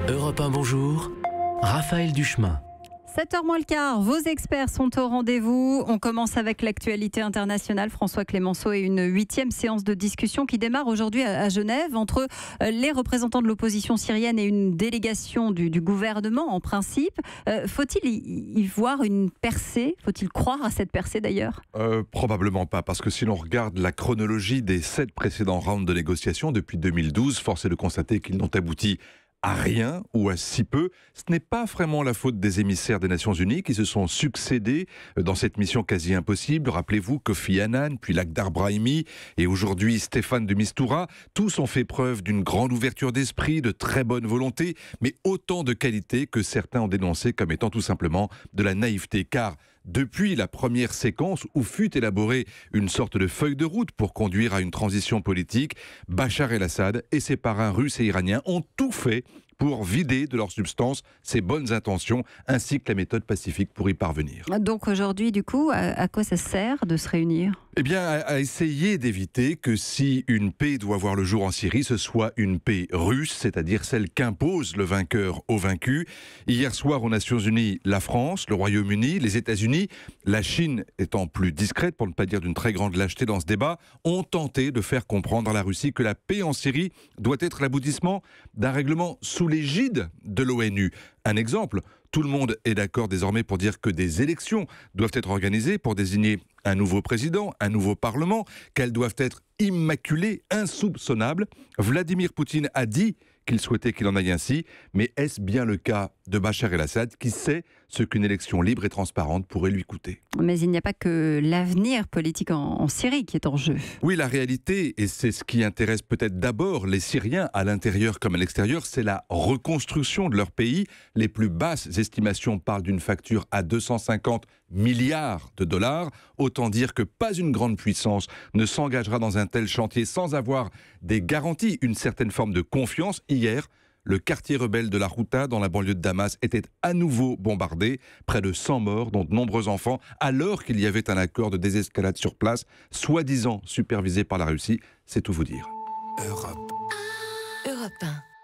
Europe 1, bonjour. Raphaël Duchemin. 7h moins le quart, vos experts sont au rendez-vous. On commence avec l'actualité internationale. François Clémenceau et une 8e séance de discussion qui démarre aujourd'hui à Genève entre les représentants de l'opposition syrienne et une délégation du gouvernement en principe. Faut-il y voir une percée? Faut-il croire à cette percée d'ailleurs? Probablement pas, parce que si l'on regarde la chronologie des 7 précédents rounds de négociations depuis 2012, force est de constater qu'ils n'ont abouti à rien ou à si peu. Ce n'est pas vraiment la faute des émissaires des Nations Unies qui se sont succédés dans cette mission quasi impossible. Rappelez-vous Kofi Annan, puis Lakhdar Brahimi et aujourd'hui Staffan de Mistura. Tous ont fait preuve d'une grande ouverture d'esprit, de très bonne volonté, mais autant de qualités que certains ont dénoncé comme étant tout simplement de la naïveté. Car depuis la première séquence où fut élaborée une sorte de feuille de route pour conduire à une transition politique, Bachar el-Assad et ses parrains russes et iraniens ont tout fait pour vider de leur substance ses bonnes intentions, ainsi que la méthode pacifique pour y parvenir. Donc aujourd'hui, du coup, à quoi ça sert de se réunir ? Eh bien, à essayer d'éviter que si une paix doit voir le jour en Syrie, ce soit une paix russe, c'est-à-dire celle qu'impose le vainqueur au vaincu. Hier soir, aux Nations Unies, la France, le Royaume-Uni, les États-Unis, la Chine étant plus discrète, pour ne pas dire d'une très grande lâcheté dans ce débat, ont tenté de faire comprendre à la Russie que la paix en Syrie doit être l'aboutissement d'un règlement sous l'égide de l'ONU. Un exemple, tout le monde est d'accord désormais pour dire que des élections doivent être organisées pour désigner un nouveau président, un nouveau parlement, qu'elles doivent être immaculées, insoupçonnables. Vladimir Poutine a dit qu'il souhaitait qu'il en aille ainsi, mais est-ce bien le cas de Bachar el-Assad qui sait ce qu'une élection libre et transparente pourrait lui coûter? Mais il n'y a pas que l'avenir politique en Syrie qui est en jeu. Oui, la réalité, et c'est ce qui intéresse peut-être d'abord les Syriens à l'intérieur comme à l'extérieur, c'est la reconstruction de leur pays. Les plus basses estimations parlent d'une facture à 250 milliards de dollars. Autant dire que pas une grande puissance ne s'engagera dans un tel chantier sans avoir des garanties, une certaine forme de confiance. Hier, le quartier rebelle de la Ghouta, dans la banlieue de Damas, était à nouveau bombardé. Près de 100 morts, dont de nombreux enfants, alors qu'il y avait un accord de désescalade sur place, soi-disant supervisé par la Russie. C'est tout vous dire. Europe 1.